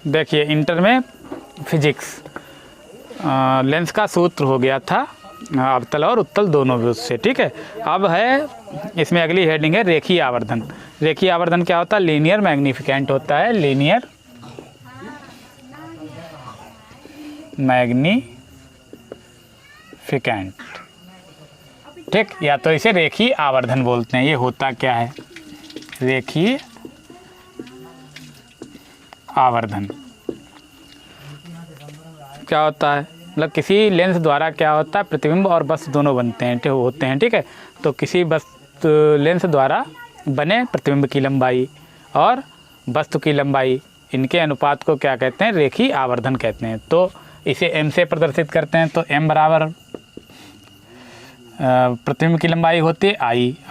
देखिए इंटर में physics lens का सूत्र हो गया था अवतल और उत्तल दोनों भी उससे, ठीक है। अब है इसमें अगली हेडिंग है रेखीय आवर्धन। रेखीय आवर्धन क्या होता है? लीनियर मैग्निफिकेंट होता है, लीनियर मैग्निफिकेंट, ठीक। या तो इसे रेखीय आवर्धन बोलते हैं। ये होता क्या है? रेखीय आवर्धन क्या होता है? मतलब किसी लेंस द्वारा क्या होता है, प्रतिबिंब और वस्तु दोनों बनते हैं होते हैं, ठीक है। तो किसी वस्तु लेंस द्वारा बने प्रतिबिंब की लंबाई और वस्तु की लंबाई, इनके अनुपात को क्या कहते हैं? रेखीय आवर्धन कहते हैं। तो इसे m से प्रदर्शित करते हैं। तो m बराबर प्रतिबिंब की लंबाई होती है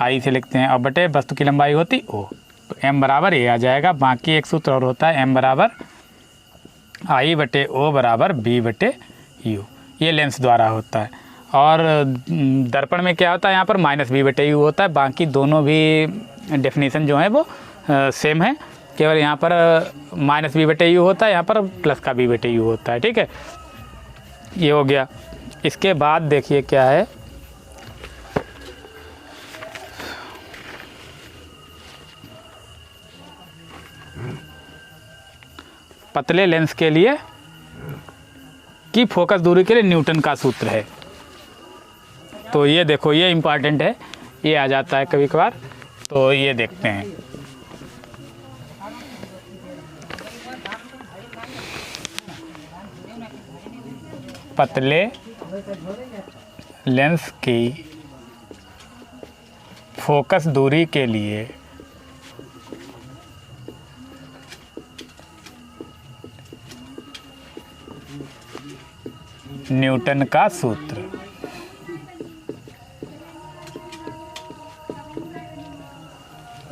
I से लिखते हैं, और बटे वस्तु की लंबाई होती O। तो m बराबर a आ जाएगा। बाकी एक सूत्र और होता है m बराबर I बटे O बराबर b बटे u। ये लेंस द्वारा होता है। और दर्पण में क्या होता है? यहाँ पर माइनस b बटे u होता है। बाकी दोनों भी डेफिनेशन जो है वो सेम है, केवल यहाँ पर माइनस b बटे u होता है, यहाँ पर प्लस का b बटे u होता है, ठीक है। ये हो गया। इसके बाद देखिए क्या है, पतले लेंस के लिए की फोकस दूरी के लिए न्यूटन का सूत्र है। तो ये देखो, ये इम्पॉर्टेंट है, ये आ जाता है कभी कभार। तो ये देखते हैं। पतले लेंस की फोकस दूरी के लिए न्यूटन का सूत्र।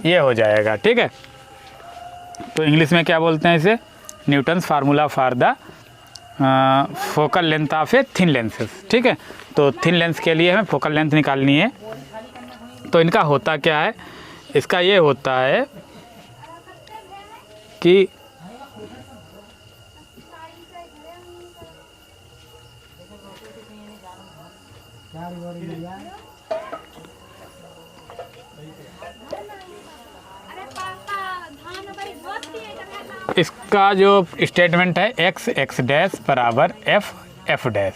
ये हो जाएगा, ठीक है। तो इंग्लिश में क्या बोलते हैं इसे? Newton's formula for the focal length of a thin lenses, ठीक है। तो थिन लेंस के लिए हमें फोकल लेंथ निकालनी है। तो इनका होता क्या है? इसका ये होता है कि इसका जो स्टेटमेंट है x डैश बराबर f डैश,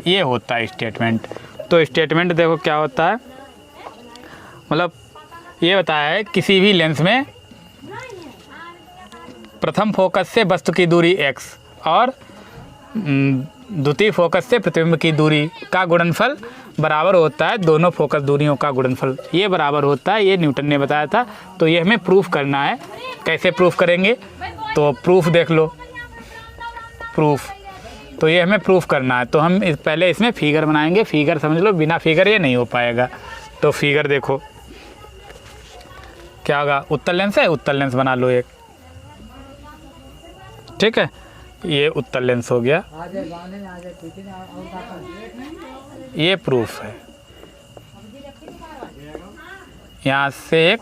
ये होता है स्टेटमेंट। तो स्टेटमेंट देखो क्या होता है, मतलब ये बताया है किसी भी लेंस में प्रथम फोकस से वस्तु की दूरी x और द्वितीय फोकस से प्रतिबिंब की दूरी का गुणनफल बराबर होता है दोनों फोकस दूरियों का गुणनफल। ये बराबर होता है, ये न्यूटन ने बताया था। तो ये हमें प्रूफ करना है। कैसे प्रूफ करेंगे? तो प्रूफ देख लो, प्रूफ। तो ये हमें प्रूफ करना है। तो हम पहले इसमें फिगर बनाएंगे। फिगर समझ लो, बिना फिगर ये नहीं हो पाएगा। तो फिगर देखो क्या होगा? उत्तल लेंस है, उत्तल लेंस बना लो एक, ठीक है। ये उत्तल लेंस हो गया, ये प्रूफ है। यहाँ से एक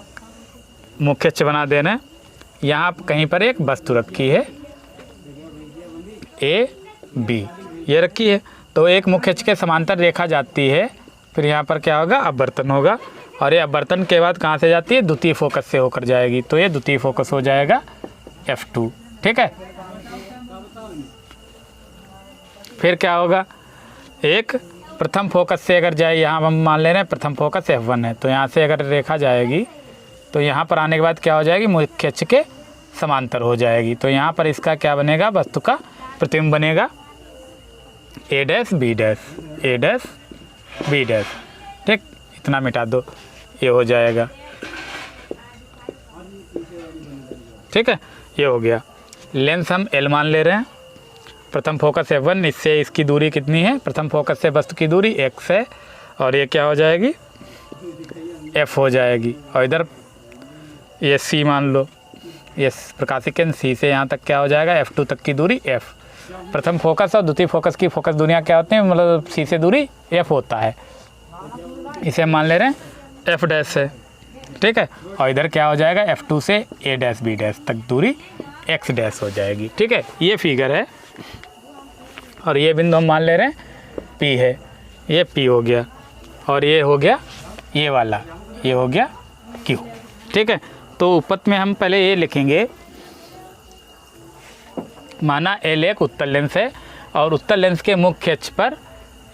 मुख्य अक्ष बना देना। यहाँ कहीं पर एक वस्तु रखी है ए बी, ये रखी है। तो एक मुख्य अक्ष के समांतर रेखा जाती है, फिर यहाँ पर क्या होगा? अपवर्तन होगा। और ये अपवर्तन के बाद कहाँ से जाती है? द्वितीय फोकस से होकर जाएगी। तो ये द्वितीय फोकस हो जाएगा F2, ठीक है। फिर क्या होगा? एक प्रथम फोकस से अगर जाए, यहाँ हम मान ले रहे हैं प्रथम फोकस F1 है। तो यहाँ से अगर रेखा जाएगी तो यहाँ पर आने के बाद क्या हो जाएगी? मुख्य अक्ष के समांतर हो जाएगी। तो यहाँ पर इसका क्या बनेगा? वस्तु का प्रतिबिंब बनेगा A dash B dash, A dash B dash, ठीक। इतना मिटा दो, ये हो जाएगा, ठीक है। ये हो गया। लेंस हम L मान ले रहे हैं। प्रथम फोकस F1, इससे इसकी दूरी कितनी है? प्रथम फोकस से वस्तु की दूरी x है, और ये क्या हो जाएगी? F हो जाएगी। और इधर ये C मान लो, ये प्रकाशिक केंद्र C से यहाँ तक क्या हो जाएगा? F2 तक की दूरी F। प्रथम फोकस और द्वितीय फोकस की फोकस दूरियाँ क्या होती हैं? मतलब C से दूरी F होता है। इसे मान ले रहे हैं F डैश है, ठीक है। और इधर क्या हो जाएगा? F2 से A डैश B डैश तक दूरी एक्स डैश हो जाएगी। ठीक है, ये फिगर है और ये बिंदु हम मान ले रहे हैं पी है, ये पी हो गया और ये हो गया ये वाला, ये हो गया क्यू। ठीक है, तो उपपत्ति में हम पहले ये लिखेंगे, माना एल एक उत्तर लेंस है और उत्तर लेंस के मुख्य अक्ष पर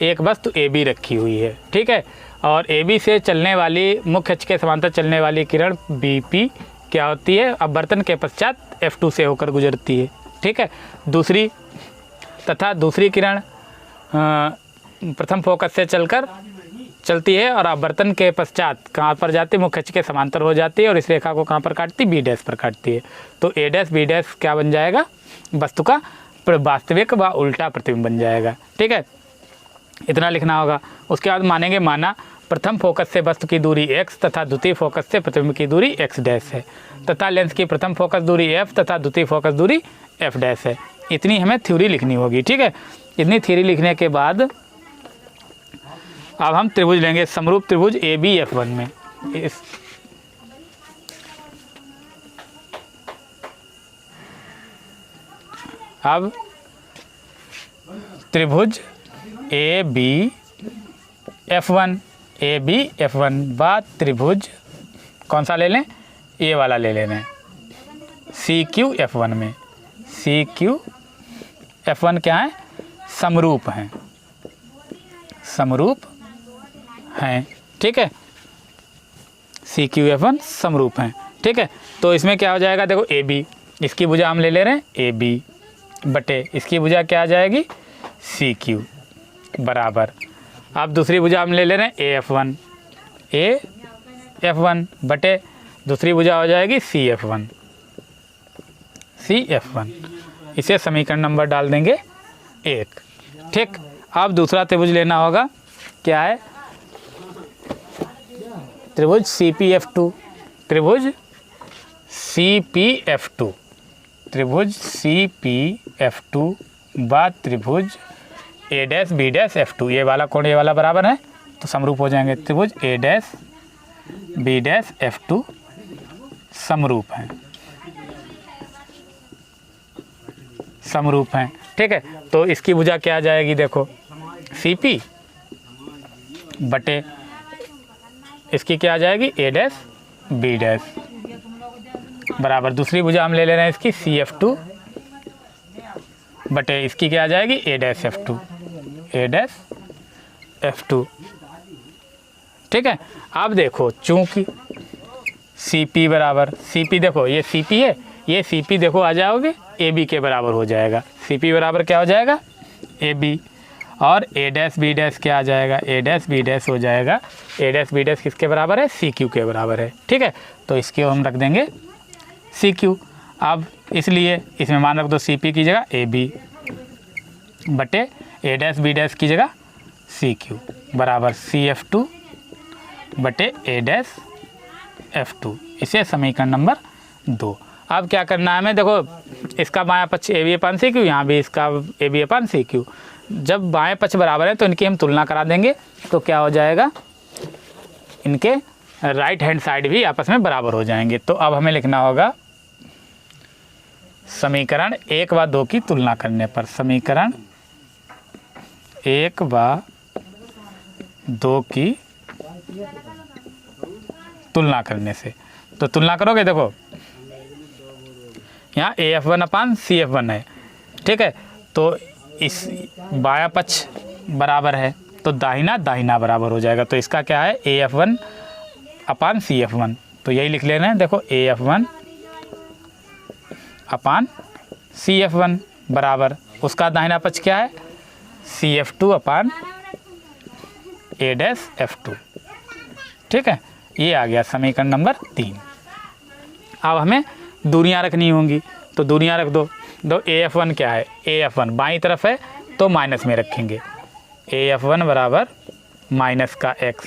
एक वस्तु ए बी रखी हुई है। ठीक है, और ए बी से चलने वाली मुख्य अक्ष के समांतर चलने वाली किरण बी पी क्या होती है, अपवर्तन के पश्चात F2 से होकर गुजरती है। ठीक है, दूसरी किरण प्रथम फोकस से चलती है और अपवर्तन के पश्चात कहाँ पर जाती है, मुख्य अक्ष के समांतर हो जाती है और इस रेखा को कहाँ पर काटती है, बी डैश पर काटती है। तो ए डैश बी डैश क्या बन जाएगा, वस्तु का वास्तविक व उल्टा प्रतिबिंब बन जाएगा। ठीक है, इतना लिखना होगा। उसके बाद मानेंगे, माना प्रथम फोकस से वस्तु की दूरी x तथा द्वितीय फोकस से प्रतिबिंब की दूरी x डैश है तथा लेंस की प्रथम फोकस दूरी f तथा द्वितीय फोकस दूरी f डैश है। इतनी हमें थ्योरी लिखनी होगी। ठीक है, इतनी थ्योरी लिखने के बाद अब हम त्रिभुज लेंगे, समरूप त्रिभुज ABF1 में। अब त्रिभुज ABF1 बाद त्रिभुज कौन सा ले लें, ये वाला ले लेना है CQF1 में। CQF1 क्या है, समरूप हैं, समरूप हैं। ठीक है, CQF1 समरूप हैं। ठीक है, तो इसमें क्या हो जाएगा, देखो AB, इसकी भुजा हम ले ले रहे हैं AB बटे इसकी भुजा क्या आ जाएगी CQ बराबर, अब दूसरी भुजा हम ले ले रहे हैं AF1 बटे दूसरी भुजा हो जाएगी CF1। इसे समीकरण नंबर डाल देंगे 1। ठीक, अब दूसरा त्रिभुज लेना होगा, क्या है, त्रिभुज CPF2। त्रिभुज CPF2 बाद त्रिभुज A dash B dash F2, ये वाला कोण ये वाला बराबर है तो समरूप हो जाएंगे। त्रिभुज A dash B dash F2 समरूप हैं, समरूप हैं। ठीक है, तो इसकी भुजा क्या आ जाएगी, देखो CP बटे इसकी क्या आ जाएगी A डैश B डैश बराबर, दूसरी भुजा हम ले ले रहे हैं इसकी CF2 बटे इसकी क्या आ जाएगी A डैश F2। ठीक है, अब देखो चूंकि CP बराबर CP, देखो ये CP है, ये CP देखो आ जाओगे AB के बराबर हो जाएगा। CP बराबर क्या हो जाएगा AB और A डैश B डैश क्या आ जाएगा, A डैश B डैश हो जाएगा। A डैश B डैश किसके बराबर है, CQ के बराबर है। ठीक है, तो इसके हम रख देंगे CQ। अब इसलिए इसमें मान रख दो CP की जगह AB बटे A डैश B डैश की जगह CQ बराबर CF2 बटे A डैश F2। इसे समीकरण नंबर 2। अब क्या करना है हमें, देखो इसका बायां पक्ष AB अपान CQ, यहाँ भी इसका AB अपान CQ। जब बाएं पक्ष बराबर है तो इनकी हम तुलना करा देंगे, तो क्या हो जाएगा, इनके राइट हैंड साइड भी आपस में बराबर हो जाएंगे। तो अब हमें लिखना होगा, समीकरण 1 व 2 की तुलना करने पर, समीकरण 1 व 2 की तुलना करने से, तो तुलना करोगे, देखो यहाँ AF1 अपान CF1 है। ठीक है, तो इस बायां पक्ष बराबर है तो दाहिना बराबर हो जाएगा। तो इसका क्या है, AF1 अपान CF1, तो यही लिख लेना है। देखो AF1 अपान CF1 बराबर, उसका दाहिना पक्ष क्या है, CF2 upon A dash F2। ठीक है, ये आ गया समीकरण नंबर 3। अब हमें दूरियां रखनी होंगी, तो दूरियां रख दो। AF1 क्या है, AF1 बाईं तरफ है तो माइनस में रखेंगे, AF1 बराबर माइनस का x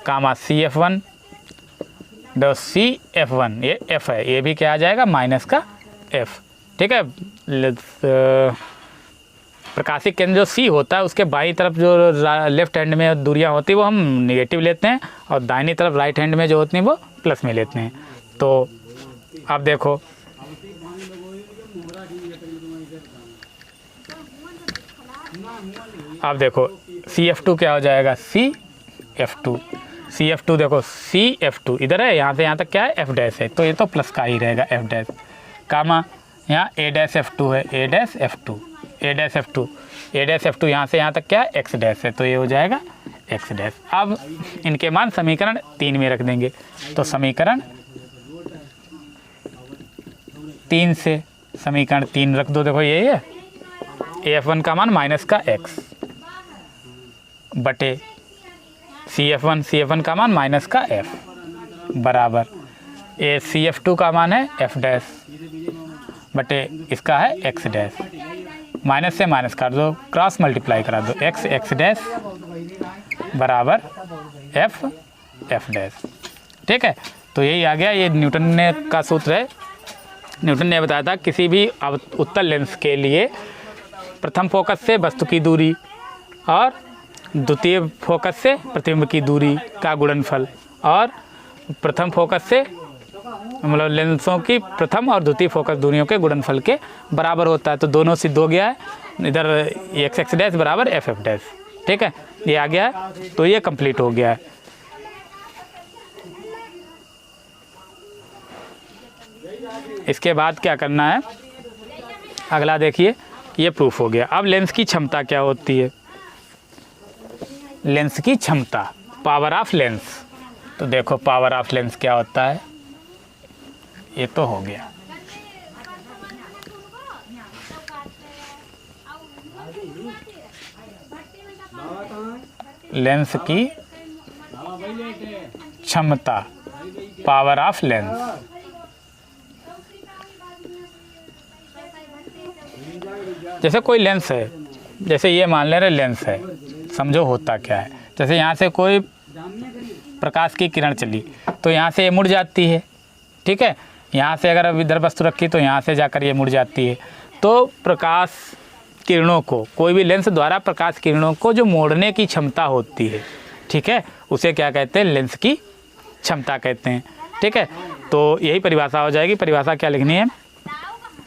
कामा CF1 दो CF1, ये F है, ये भी क्या आ जाएगा माइनस का F। ठीक है, प्रकाशिक केंद्र जो C होता है उसके बाईं तरफ जो लेफ्ट हैंड में दूरियां होती है वो हम नेगेटिव लेते हैं और दाहिनी तरफ राइट हैंड में जो होती हैं वो प्लस में लेते हैं। तो अब देखो अब देखो CF2 क्या हो जाएगा, CF2, CF2 देखो CF2 इधर है, यहाँ से यहाँ तक क्या है F डैश है, तो ये तो प्लस का ही रहेगा F डैश, कामा यहाँ A डैश F2 है, A dash F2, A dash F2, A dash F2 यहाँ से यहाँ तक क्या है X डैश है, तो ये हो जाएगा X डैश। अब इनके मान समीकरण 3 में रख देंगे, तो समीकरण 3 से समीकरण 3 रख दो, देखो यही है AF1 का मान माइनस का X बटे CF1 का मान माइनस का F बराबर CF2 का मान है F डैश बटे इसका है X डैश, माइनस से माइनस कर दो, क्रॉस मल्टीप्लाई करा दो, X डैश बराबर F डैश। ठीक है, तो यही आ गया, ये न्यूटन ने का सूत्र है। न्यूटन ने बताया था किसी भी उत्तल लेंस के लिए प्रथम फोकस से वस्तु की दूरी और द्वितीय फोकस से प्रतिबिंब की दूरी का गुणनफल और प्रथम फोकस से मतलब लेंसों की प्रथम और द्वितीय फोकस दूरियों के गुणनफल के बराबर होता है। तो दोनों सिद्ध हो गया है, इधर X डैश बराबर F डैश। ठीक है, ये आ गया है, तो ये कंप्लीट हो गया है। इसके बाद क्या करना है, अगला देखिए, ये प्रूफ हो गया। अब लेंस की क्षमता क्या होती है, लेंस की क्षमता, पावर ऑफ लेंस। तो देखो पावर ऑफ लेंस क्या होता है, ये तो हो गया। लेंस की क्षमता, पावर ऑफ लेंस। जैसे कोई लेंस है, जैसे ये मान ले रहे लेंस है, समझो होता क्या है। जैसे यहाँ से कोई प्रकाश की किरण चली तो यहाँ से ये मुड़ जाती है। ठीक है, यहाँ से अगर अब इधर वस्तु रखी तो यहाँ से जाकर ये मुड़ जाती है। तो प्रकाश किरणों को, कोई भी लेंस द्वारा प्रकाश किरणों को जो मोड़ने की क्षमता होती है, ठीक है, उसे क्या कहते हैं, लेंस की क्षमता कहते हैं। ठीक है, तो यही परिभाषा हो जाएगी। परिभाषा क्या लिखनी है,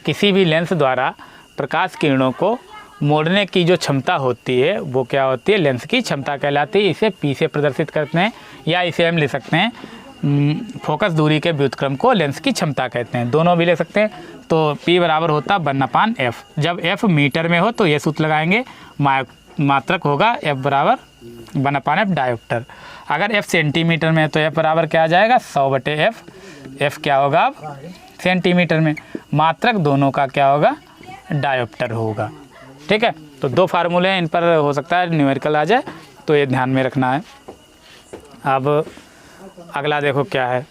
किसी भी लेंस द्वारा प्रकाश किरणों को मोड़ने की जो क्षमता होती है वो क्या होती है, लेंस की क्षमता कहलाती है। इसे P से प्रदर्शित करते हैं, या इसे हम लिख सकते हैं फोकस दूरी के व्युत्क्रम को लेंस की क्षमता कहते हैं। दोनों भी ले सकते हैं। तो P बराबर होता 1/F। जब F मीटर में हो तो ये सूत्र लगाएंगे, मात्रक होगा F बराबर 1/F डायोप्टर। अगर F सेंटीमीटर में है तो F बराबर क्या आ जाएगा, 100/F। F क्या होगा अब सेंटीमीटर में, मात्रक दोनों का क्या होगा, डायोप्टर होगा। ठीक है, तो दो फार्मूले हैं, इन पर हो सकता है न्यूमेरिकल आ जाए, तो ये ध्यान में रखना है। अब अगला देखो क्या है,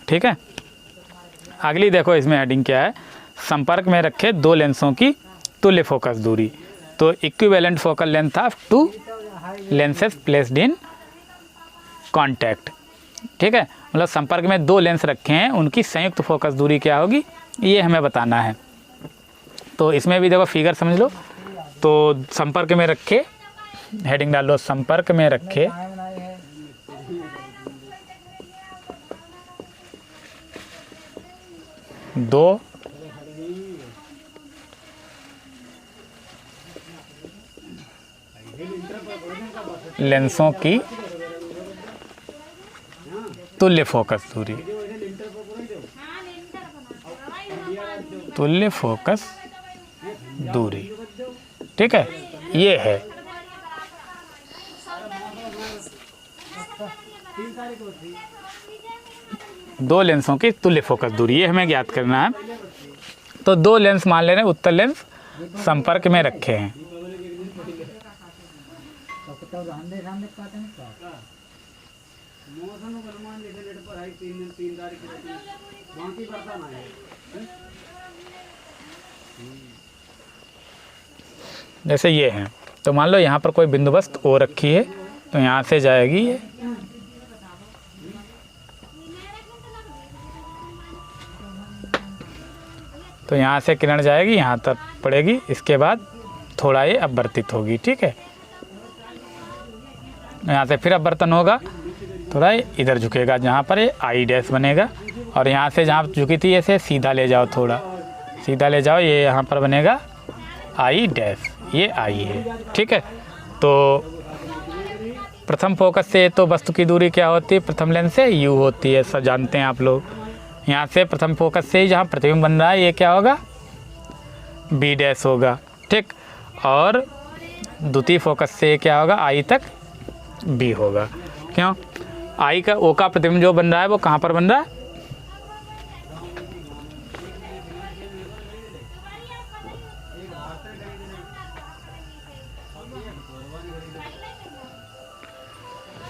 ठीक है। अगली देखो इसमें हेडिंग क्या है, संपर्क में रखे दो लेंसों की तुल्य फोकस दूरी। तो equivalent focal length of to lenses placed in contact. ठीक है, मतलब संपर्क में दो लेंस रखे हैं, उनकी संयुक्त फोकस दूरी क्या होगी, ये हमें बताना है। तो इसमें भी देखो फिगर समझ लो। तो संपर्क में रखे, हेडिंग डाल लो, संपर्क में रखे दो लेंसों की तुल्य फोकस दूरी, तुल्य फोकस दूरी। ठीक है, ये है। दो लेंसों की तुल्य फोकस दूरी, ये हमें ज्ञात करना है। तो दो लेंस मान ले रहे हैं, उत्तल लेंस संपर्क में रखे हैं। जैसे ये है, तो मान लो यहाँ पर कोई बिंदु वस्तु ओ रखी है, तो यहाँ से जाएगी ये, तो यहाँ से किरण जाएगी, यहाँ तक पड़ेगी। इसके बाद थोड़ा ये अपवर्तित होगी, ठीक है। यहाँ से फिर अपवर्तन होगा, थोड़ा इधर झुकेगा जहाँ पर ये आई डैश बनेगा, और यहाँ से जहाँ झुकी थी ऐसे सीधा ले जाओ, थोड़ा सीधा ले जाओ, ये यहाँ पर बनेगा आई डैश, ये आई है, ठीक है। तो प्रथम फोकस से तो वस्तु की दूरी क्या होती है, प्रथम लेंस से यू होती है, सब जानते हैं आप लोग। यहाँ से प्रथम फोकस से ही जहाँ प्रतिबिंब बन रहा है ये क्या होगा, बी डैश होगा, ठीक। और द्वितीय फोकस से क्या होगा, आई तक बी होगा। क्यों, आई का ओ का प्रतिबिंब जो बन रहा है वो कहाँ पर बन रहा है,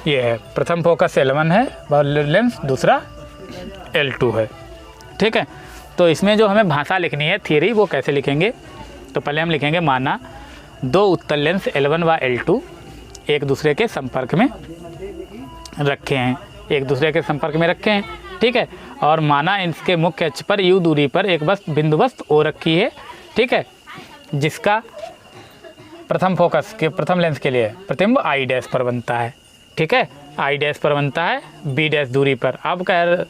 ये है प्रथम फोकस L1 है और लेंस दूसरा L2 है, ठीक है। तो इसमें जो हमें भाषा लिखनी है, थियरी, वो कैसे लिखेंगे, तो पहले हम लिखेंगे माना दो उत्तल लेंस L1 व L2 एक दूसरे के संपर्क में रखे हैं, एक दूसरे के संपर्क में रखे हैं, ठीक है। और माना इसके मुख्य अक्ष पर U दूरी पर एक बिंदु वस्तु O रखी है, ठीक है, जिसका प्रथम फोकस के प्रथम लेंस के लिए प्रतिबिंब आई डैश पर बनता है, ठीक है, आई डैश पर बनता है बी डैश दूरी पर। अब क्या,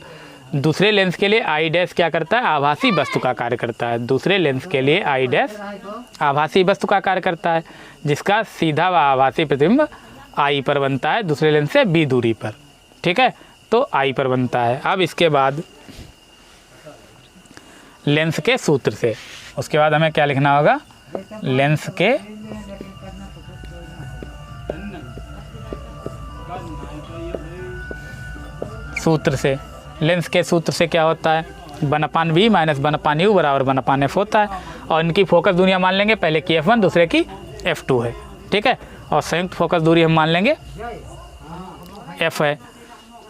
दूसरे लेंस के लिए आई डैश क्या करता है, आभासी वस्तु का कार्य करता है। दूसरे लेंस के लिए आई डैश आभासी वस्तु का कार्य करता है, जिसका सीधा व आभासी प्रतिबिंब आई पर बनता है दूसरे लेंस से बी दूरी पर, ठीक है, तो आई पर बनता है। अब इसके बाद लेंस के सूत्र से, उसके बाद हमें क्या लिखना होगा, लेंस के सूत्र से। लेंस के सूत्र से क्या होता है, 1/v माइनस 1/u बराबर 1/f होता है। और इनकी फोकस दूरियां मान लेंगे, पहले की f1 दूसरे की f2 है, ठीक है। और संयुक्त फोकस दूरी हम मान लेंगे f है।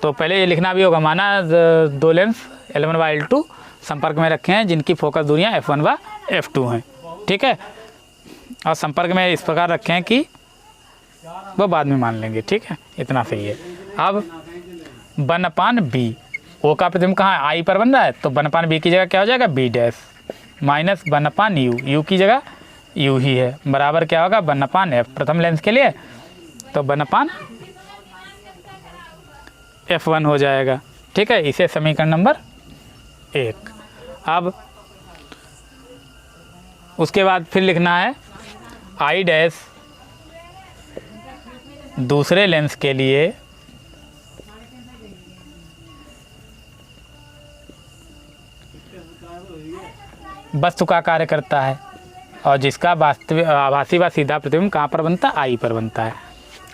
तो पहले ये लिखना भी होगा, माना दो लेंस L1 व L2 संपर्क में रखे हैं जिनकी फोकस दूरियां f1 व f2 हैं, ठीक है। और संपर्क में इस प्रकार रखे हैं कि वो बाद में मान लेंगे, ठीक है, इतना सही है। अब 1/b, ओ का प्रतिबिंब कहाँ है, आई पर बन रहा है, तो 1/b की जगह क्या हो जाएगा, B dash minus 1/u, you की जगह यू ही है, बराबर क्या होगा 1/f प्रथम लेंस के लिए, तो 1/f1 हो जाएगा, ठीक है। इसे समीकरण नंबर 1। अब उसके बाद फिर लिखना है आई डैश दूसरे लेंस के लिए वस्तु का कार्य करता है, और जिसका वास्तविक आभासी व सीधा प्रतिबिंब कहाँ पर बनता है, आई पर बनता है।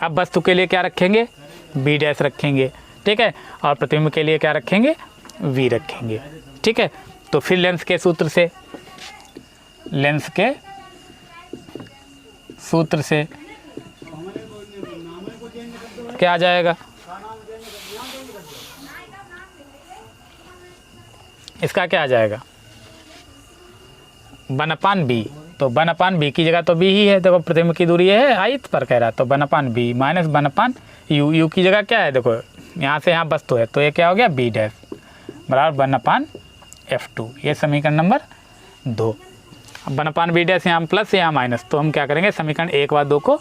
अब वस्तु के लिए क्या रखेंगे, बी डैश रखेंगे, ठीक है, और प्रतिबिंब के लिए क्या रखेंगे, वी रखेंगे, ठीक है। तो फिर लेंस के सूत्र से, लेंस के सूत्र से क्या आ जाएगा, इसका क्या आ जाएगा 1/b, तो 1/b की जगह तो b ही है, देखो प्रतिबिंब की दूरी है आई पर कह रहा है, तो 1/b माइनस 1/u, यू की जगह क्या है, देखो यहाँ से यहाँ वस्तु है, तो ये क्या हो गया b डैश बराबर 1/f2, ये समीकरण नंबर 2। अब 1/b डैश यहाँ प्लस यहाँ माइनस, तो हम क्या करेंगे, समीकरण 1 व 2 को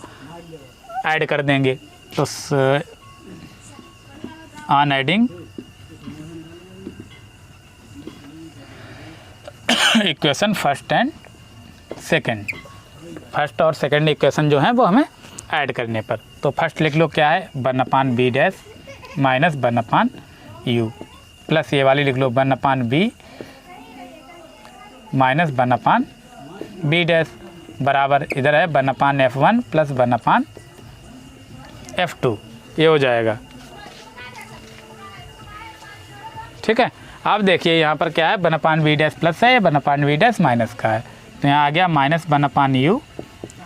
ऐड कर देंगे। तो on adding equation first and second, first और सेकंड इक्वेशन जो है वो हमें ऐड करने पर, तो फर्स्ट लिख लो क्या है 1/b dash minus 1/u, plus ये वाली लिख लो 1/b माइनस 1/b डैश बराबर इधर है 1/f1 प्लस 1/f2, ये हो जाएगा, ठीक है। अब देखिए यहाँ पर क्या है, 1/b डैश प्लस है, 1/b डैश माइनस का है, तो यहाँ आ गया माइनस 1/u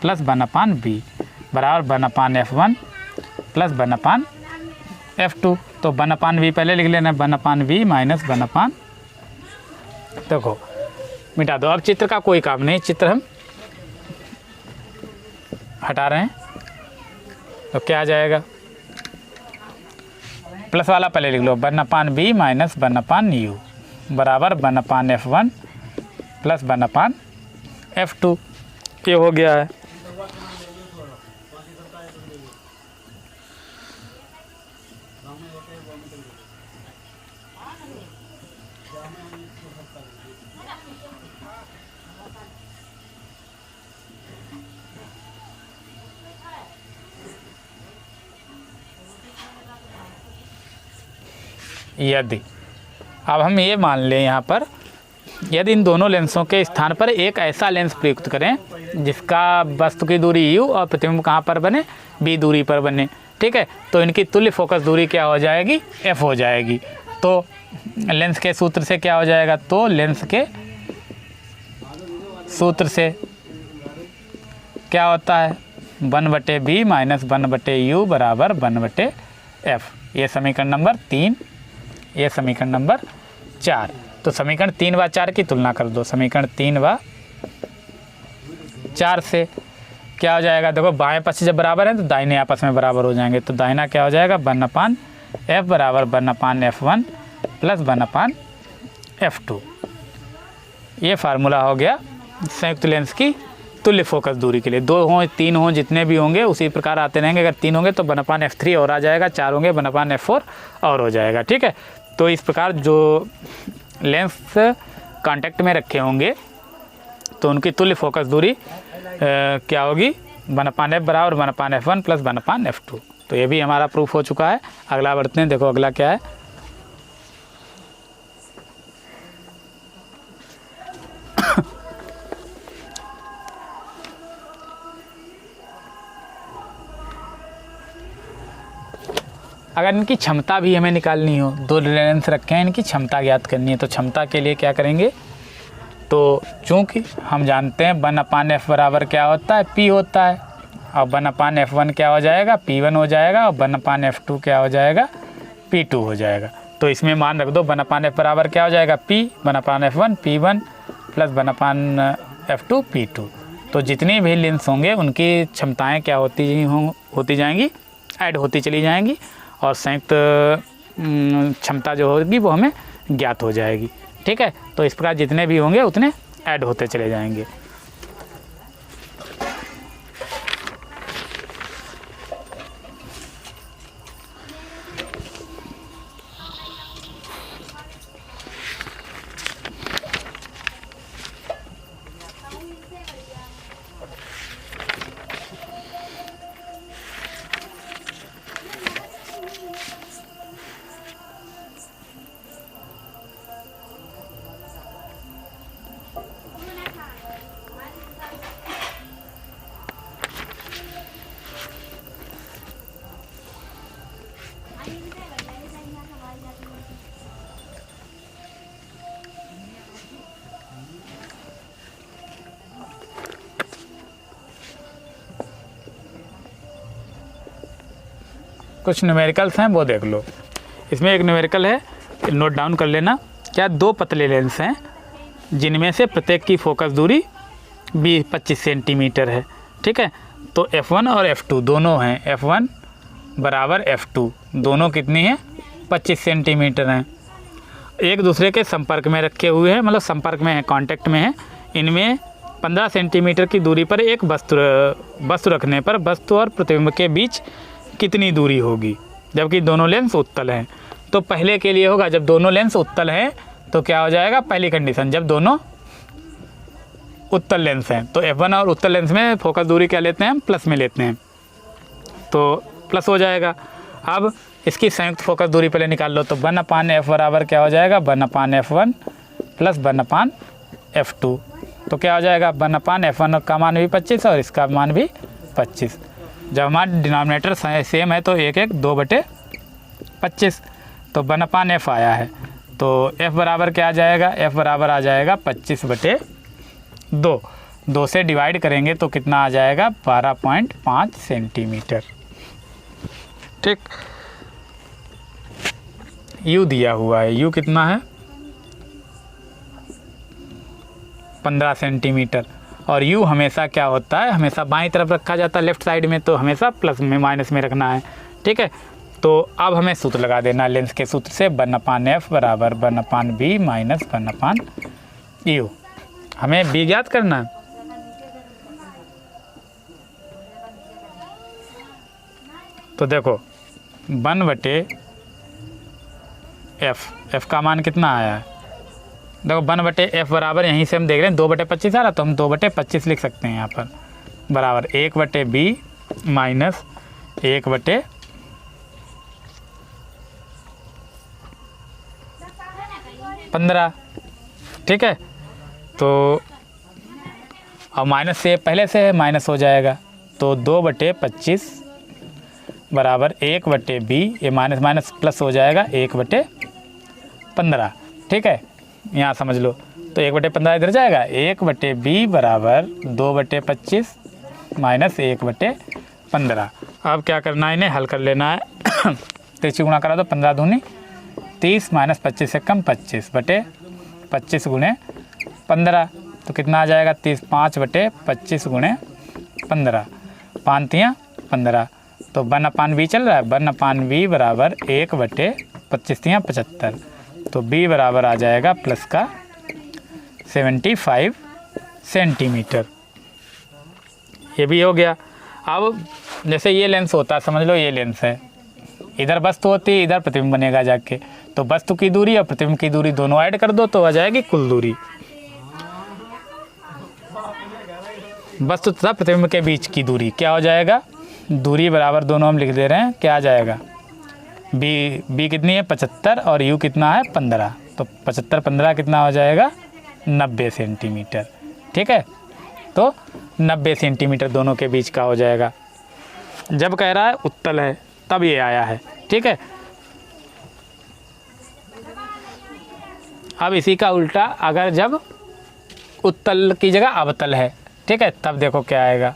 प्लस 1/b बराबर 1/f1 प्लस 1/f2, तो 1/v पहले लिख लेना, 1/v माइनस 1/, देखो मिटा दो। अब चित्र का कोई काम नहीं, चित्र हम हटा रहे हैं, तो क्या आ जाएगा, प्लस वाला पहले लिख लो 1/b माइनस 1/u बराबर 1/f1 प्लस 1/f2, ये हो गया है। यदि अब हम ये मान लें यहाँ पर, यदि इन दोनों लेंसों के स्थान पर एक ऐसा लेंस प्रयुक्त करें जिसका वस्तु की दूरी u और प्रतिबिंब कहाँ पर बने, b दूरी पर बने, ठीक है, तो इनकी तुल्य फोकस दूरी क्या हो जाएगी, f हो जाएगी। तो लेंस के सूत्र से क्या हो जाएगा, तो लेंस के सूत्र से क्या होता है 1/b माइनस 1/u बराबर 1/f। ये समीकरण नंबर 3, ये समीकरण नंबर 4। तो समीकरण 3 व 4 की तुलना कर दो। समीकरण 3 व 4 से क्या हो जाएगा, देखो बाएं पक्ष जब बराबर है तो दाहिने आपस में बराबर हो जाएंगे। तो दाहिना क्या हो जाएगा 1/f बराबर 1/f1 प्लस 1/f2। ये फार्मूला हो गया संयुक्त लेंस की तुल्य फोकस दूरी के लिए। 2 हों 3 हों जितने भी होंगे उसी प्रकार आते रहेंगे। अगर 3 होंगे तो 1/f3 और आ जाएगा, 4 होंगे 1/f4 और हो जाएगा, ठीक है। तो इस प्रकार जो लेंस कांटेक्ट में रखे होंगे तो उनकी तुल्य फोकस दूरी क्या होगी 1/f बराबर 1/f1 प्लस 1/f2। तो ये भी हमारा प्रूफ हो चुका है। अगला बढ़ते हैं, देखो अगला क्या है। अगर इनकी क्षमता भी हमें निकालनी हो, 2 लेंस रखे हैं, इनकी क्षमता ज्ञात करनी है, तो क्षमता के लिए क्या करेंगे, तो चूँकि हम जानते हैं 1/f बराबर क्या होता है, p होता है, और 1/f1 क्या हो जाएगा, p1 हो जाएगा, और 1/f2 क्या हो जाएगा, p2 हो जाएगा। तो इसमें मान रख दो 1/f बराबर क्या हो जाएगा, p 1/f1 p1 plus 1/f2 p2। तो जितनी भी लेंस होंगे उनकी क्षमताएँ क्या होती जाएंगी, ऐड होती चली जाएंगी, और संयुक्त क्षमता जो होगी वो हमें ज्ञात हो जाएगी, ठीक है। तो इस प्रकार जितने भी होंगे उतने ऐड होते चले जाएंगे। कुछ न्यूमेरिकल्स हैं वो देख लो। इसमें एक न्यूमेरिकल है, नोट डाउन कर लेना। क्या 2 पतले लेंस हैं जिनमें से प्रत्येक की फोकस दूरी 25 सेंटीमीटर है, ठीक है। तो F1 और F2 दोनों हैं, F1 बराबर F2 दोनों कितनी हैं, 25 सेंटीमीटर हैं। एक दूसरे के संपर्क में रखे हुए हैं, मतलब संपर्क में है, कांटेक्ट में है। इनमें 15 सेंटीमीटर की दूरी पर एक वस्तु रखने पर वस्तु और प्रतिबिंब के बीच कितनी दूरी होगी, जबकि दोनों लेंस उत्तल हैं। तो पहले के लिए होगा, जब दोनों लेंस उत्तल हैं तो क्या हो जाएगा, पहली कंडीशन जब दोनों उत्तल लेंस हैं तो F1 और उत्तल लेंस में फोकस दूरी क्या लेते हैं, हम प्लस में लेते हैं, तो प्लस हो जाएगा। अब इसकी संयुक्त फोकस दूरी पहले निकाल लो, तो 1/f बराबर क्या हो जाएगा, 1/f1 प्लस 1/f2। तो क्या हो जाएगा, 1/f1 का मान भी 25 और इसका मान भी 25। जब हमारा डिनोमिनेटर सेम है तो 1 2/25, तो 1/f आया है। तो f बराबर क्या आ जाएगा, f बराबर आ जाएगा 25/2। 2 से डिवाइड करेंगे तो कितना आ जाएगा, 12.5 सेंटीमीटर, ठीक। u दिया हुआ है, u कितना है 15 सेंटीमीटर, और u हमेशा क्या होता है, हमेशा बाईं तरफ रखा जाता है लेफ्ट साइड में, तो हमेशा प्लस में माइनस में रखना है, ठीक है। तो अब हमें सूत्र लगा देना लेंस के सूत्र से, 1/f बराबर 1/b माइनस 1/u। हमें b ज्ञात करना है। तो देखो 1/f एफ़ का मान कितना आया है, देखो 1/f बराबर, यहीं से हम देख रहे हैं 2/25 आ रहा, तो हम 2/25 लिख सकते हैं यहाँ पर, बराबर 1/b माइनस 1/15। ठीक है, तो अब माइनस से पहले से है, माइनस हो जाएगा, तो 2/25 बराबर 1/b, ये माइनस माइनस प्लस हो जाएगा 1/15। ठीक है, यहाँ समझ लो, तो 1/15 इधर जाएगा, 1/b बराबर 2/25 माइनस 1/15। अब क्या करना है, इन्हें हल कर लेना है। 30 गुणा करा तो 15 दूनी 30 माइनस 25 से कम 25/25 गुणे 15, तो कितना आ जाएगा 30, 5/25 गुणे 15, 5×3 = 15, तो 1/b चल रहा है, 1/b बराबर 1/25×3 = 75, तो b बराबर आ जाएगा प्लस का 75 सेंटीमीटर। ये भी हो गया। अब जैसे ये लेंस होता है, समझ लो ये लेंस है, इधर वस्तु होती है, इधर प्रतिबिंब बनेगा जाके, तो वस्तु की दूरी और प्रतिबिंब की दूरी दोनों ऐड कर दो तो आ जाएगी कुल दूरी। वस्तु तथा प्रतिबिंब के बीच की दूरी क्या हो जाएगा, दूरी बराबर दोनों हम लिख दे रहे हैं, क्या आ जाएगा, बी कितनी है 75 और यू कितना है 15, तो 75 15 कितना हो जाएगा 90 सेंटीमीटर। ठीक है, तो 90 सेंटीमीटर दोनों के बीच का हो जाएगा। जब कह रहा है उत्तल है तब ये आया है। ठीक है, अब इसी का उल्टा, अगर जब उत्तल की जगह अवतल है, ठीक है, तब देखो क्या आएगा,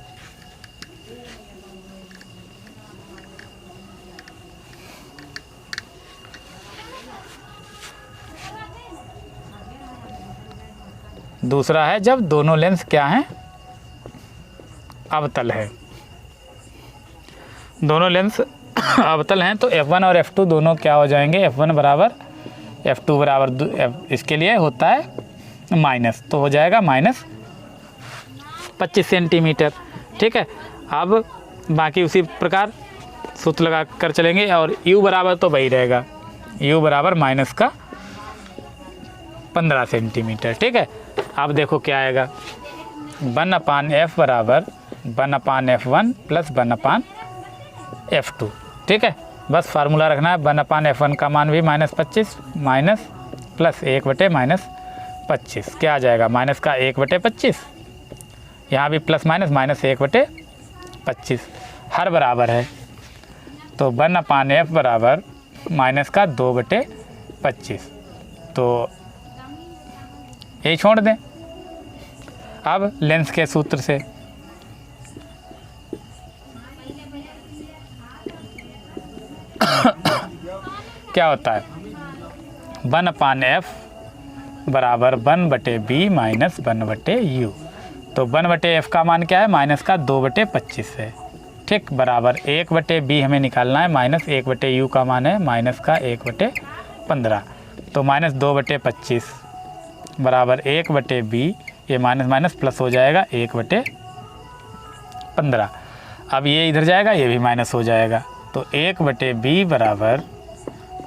दूसरा है जब दोनों लेंस क्या हैं, अवतल है। दोनों लेंस अवतल हैं तो F1 और F2 दोनों क्या हो जाएंगे, F1 बराबर F2 बराबर इसके लिए होता है माइनस, तो हो जाएगा माइनस 25 सेंटीमीटर। ठीक है, अब बाकी उसी प्रकार सूत्र लगा कर चलेंगे, और U बराबर तो वही रहेगा, U बराबर माइनस का 15 सेंटीमीटर। ठीक है, अब देखो क्या आएगा, 1/f बराबर 1/f1 प्लस 1/f2। ठीक है, बस फार्मूला रखना है, 1/f1 का मान भी -25 माइनस प्लस 1/-25, क्या आ जाएगा, माइनस का 1/25, यहाँ भी प्लस माइनस माइनस 1/25, हर बराबर है, तो 1/f बराबर माइनस का 2/25, तो ये छोड़ दें। अब लेंस के सूत्र से क्या होता है, 1/f बराबर 1/b माइनस 1/u, तो 1/f का मान क्या है, माइनस का 2/25 है। ठीक, बराबर 1/b हमें निकालना है, माइनस 1/u का मान है माइनस का 1/15, तो माइनस 2/25 बराबर 1/b, ये माइनस माइनस प्लस हो जाएगा 1/15। अब ये इधर जाएगा, ये भी माइनस हो जाएगा, तो 1/b बराबर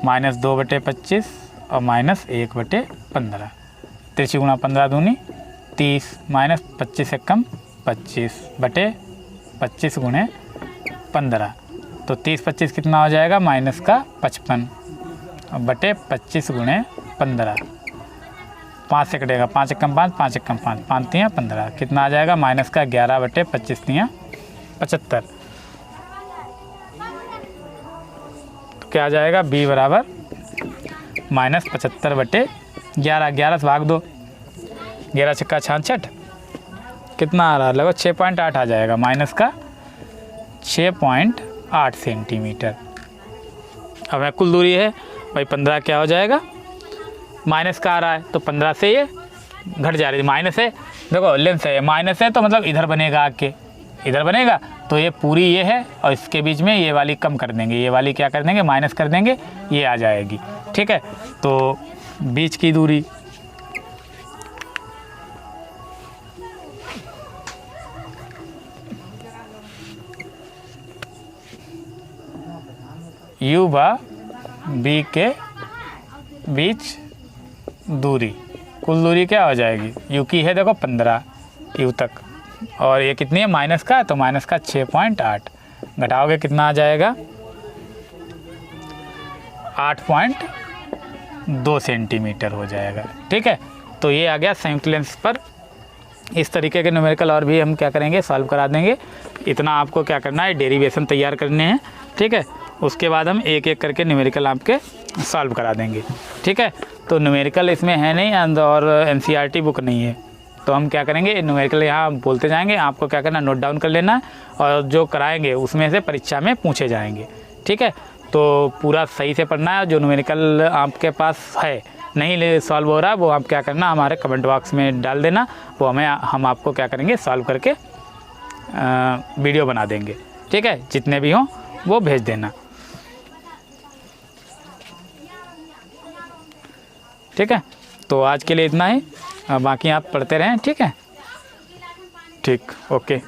माइनस 2/25 और माइनस 1/15, 30 गुणा 15 दूनी 30 माइनस 25 से कम 25/25 गुणे 15, तो 30/25 कितना हो जाएगा, माइनस का 55 बटे 25 गुणे 15, 5 से कटेगा, 5 एकम 5, 5 एकम 5, 5×3 = 15, कितना आ जाएगा, माइनस का 11/25 75, तो क्या आ जाएगा, b बराबर माइनस 75/11, 11 से भाग दो, 11 छक्का 66, कितना आ रहा है, लगभग 6.8 आ जाएगा, माइनस का 6.8 सेंटीमीटर। अब कुल दूरी है भाई 15, क्या हो जाएगा, माइनस का आ रहा है तो 15 से ये घट जा रही है, माइनस है, देखो लेंस है, माइनस है तो मतलब इधर बनेगा, आके इधर बनेगा, तो ये पूरी ये है और इसके बीच में ये वाली कम कर देंगे, ये वाली क्या कर देंगे, माइनस कर देंगे, ये आ जाएगी। ठीक है, तो बीच की दूरी u/b के बीच दूरी, कुल दूरी क्या हो जाएगी, यू की है देखो 15 यू तक, और ये कितनी है माइनस का, तो माइनस का 6.8, घटाओगे कितना आ जाएगा 8.2 सेंटीमीटर हो जाएगा। ठीक है, तो ये आ गया संयुक्त लेंस पर। इस तरीके के न्यूमेरिकल और भी हम क्या करेंगे, सॉल्व करा देंगे। इतना आपको क्या करना है, डेरिवेशन तैयार करने हैं। ठीक है, उसके बाद हम एक एक करके न्यूमेरिकल आपके सॉल्व करा देंगे। ठीक है, तो न्यूमेरिकल इसमें है नहीं और एनसीईआरटी बुक नहीं है, तो हम क्या करेंगे, न्यूमेरिकल यहाँ बोलते जाएंगे, आपको क्या करना, नोट डाउन कर लेना है, और जो कराएंगे उसमें से परीक्षा में पूछे जाएंगे। ठीक है, तो पूरा सही से पढ़ना है। जो न्यूमेरिकल आपके पास है नहीं सॉल्व हो रहा है, वो आप क्या करना, हमारे कमेंट बॉक्स में डाल देना, वो हम आपको क्या करेंगे, सॉल्व करके वीडियो बना देंगे। ठीक है, जितने भी हों वो भेज देना। ठीक है, तो आज के लिए इतना ही, बाकी आप पढ़ते रहें। ठीक है, ठीक, ओके।